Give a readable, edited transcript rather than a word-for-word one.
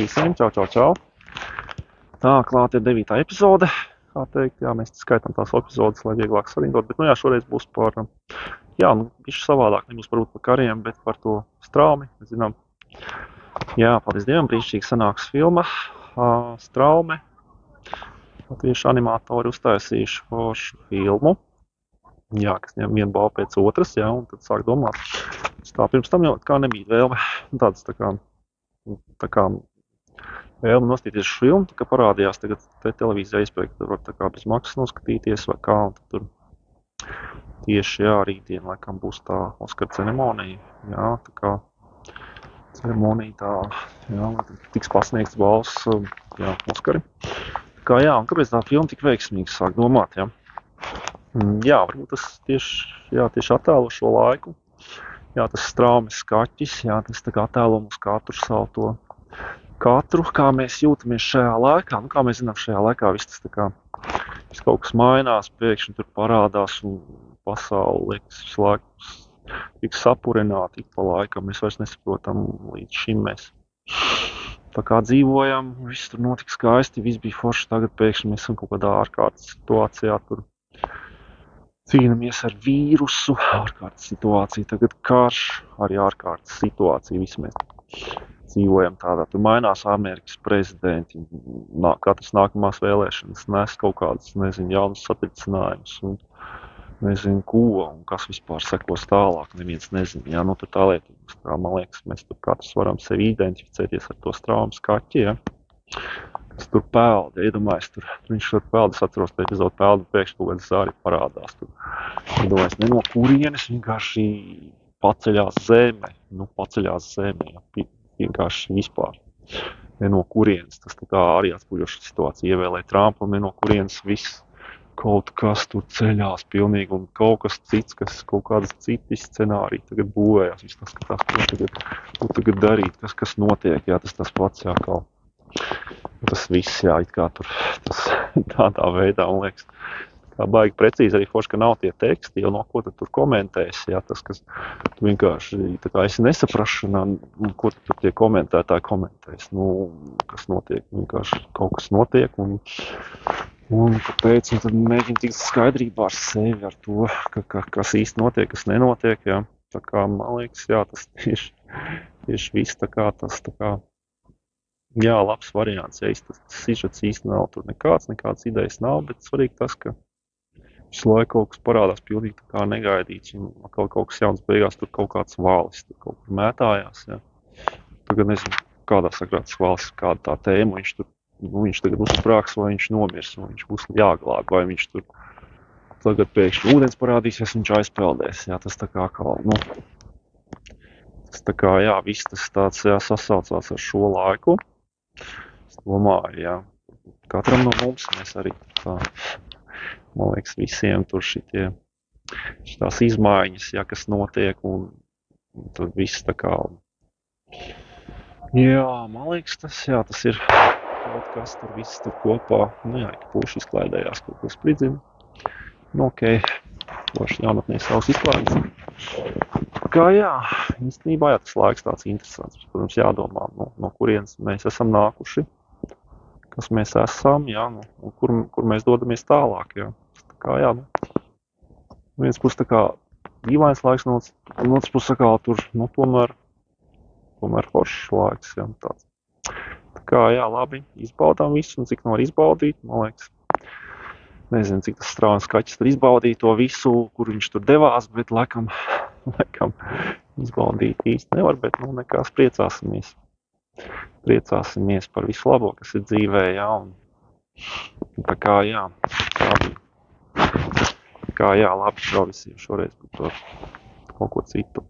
visiem, čau. Tā, klāt ir 9. epizode, kā teikt, jā, mēs skaitām tās epizodes, lai vieglāk sarindot, bet, šoreiz būs par, bišķi savādāk, nebūs varbūt par kariem, bet par to Straumi, mēs zinām, paldies Dievam, brīnišķīgi sanāks filma, Straume, latviešu animatori uztaisījuši foršu filmu, kas ņem vienu balvu pēc otras, un tad sāk domāt, tā pirms tam jau kā nebija vēlme, tāds tā kā vēlme nostīties šo filmu, tā kā parādījās tagad televīzijā iespēja, ka var tā kā bez maksas noskatīties vai kā, un tad tur tieši, rītdien laikam būs tā Oskara ceremonija, tā kā ceremonija tā, tiks pasniegts balvas, Oskari. Tā kā, un kāpēc tā filma tik veiksmīgi sāk domāt, varbūt tas tieši attēlo šo laiku. Tas Straumes skaķis, tas tā kā attēlo mums katru, kā mēs jūtamies šajā laikā. Kā mēs zinām, šajā laikā viss kaut kas mainās, pēkšņi tur parādās un pasauli liekas visu laiku tik sapurināti ik pa laikam. Mēs vairs nesaprotam, līdz šim mēs tā kā dzīvojam, viss tur notika skaisti, viss bija forši, tagad pēkšņi mēs esam kaut kādā ārkārtas situācijā tur. Cīnamies ar vīrusu, ārkārtas situāciju, tagad karš, arī ārkārtas situācija, visi mēs dzīvojam tādā. Tur mainās Amerikas prezidenti, katras nākamās vēlēšanas nes kaut kādas, jaunas satricinājumus un nezinu ko, un kas vispār sekos tālāk, neviens nezina. Tur tā lieta, man liekas, mēs tur katrs varam sevi identificēties ar to Straumes skaķi, kas tur peld, iedomājas, tur viņš tur peld, es atceros, ka epizodu peldu pēkšņi kaut kādas arī parādās. Tur iedomājas, ne no kurienes vienkārši paceļās zeme, vienkārši vispār. Ne no kurienes, tas tā kā arī atspoguļoša situācija, ievēlēja Trumpu, un ne no kurienes viss kaut kas tur ceļās pilnīgi, un kaut kas cits, kaut kādas citi scenāriji tagad būvējās, viss tas skatās, ko tagad darīt, kas notiek, tas pats, kā. Tas viss, it kā tur tādā veidā, man liekas, kā baigi precīzi arī forši, ka nav tie teksti, jo no ko tu tur komentēsi, tas, kas tu vienkārši, tā kā esi nesaprašanā, ko tu tur tie komentētāji komentēs, kas notiek, vienkārši kaut kas notiek, un kāpēc, un tad mēģini tikt skaidrībā ar sevi, ar to, kas īsti notiek, kas nenotiek, tā kā, man liekas, tas tieši viss tā kā tas, tā kā, labs variants, tas sižets īsti nav, tur nekādas idejas nav, bet svarīgi tas, ka visu laiku kaut kas parādās pilnīgi tā kā negaidīts, un kaut kas jauns beigās, tur kaut kāds valis, tur kaut kur mētājās, Tagad nezinu, kādā sakrā tas valis, kāda tā tēma, viņš tagad uzsprāks, vai viņš nomirs, vai viņš būs jāglāb, vai viņš tur tagad pēkšņi ūdens parādīsies, viņš aizpeldēs, tas tā kā tas tā kā, viss tas tāds, sasaucās ar šo laiku. Es domāju, katram no mums, mēs arī tā, man liekas, visiem tur šitās izmaiņas, kas notiek, un tad viss tā kā, man liekas, tas ir kaut kas tur viss tur kopā, ka puši izklaidējās, kaut ko spridzina, puši jaunatnē savus izklaides. Kā īstenībā, tas laiks tāds interesants, protams, jādomā, no kurienes mēs esam nākuši, kas mēs esam, un kur mēs dodamies tālāk, Tā kā, viens puses tā kā dīvains laiks, un otrs puses tā kā tur, tomēr foršs laiks, tāds. Tā kā, labi, izbaudām visu, un cik var izbaudīt, man liekas. Nezinu, cik tas Straumes skaķis tur izbaudīja to visu, kur viņš tur devās, bet laikam izbaudīt īsti nevar, bet nekās priecāsimies. Priecāsimies par visu labo, kas ir dzīvē, un tā kā, labi. Tā kā, labi, šo visiem šoreiz par kaut ko citu.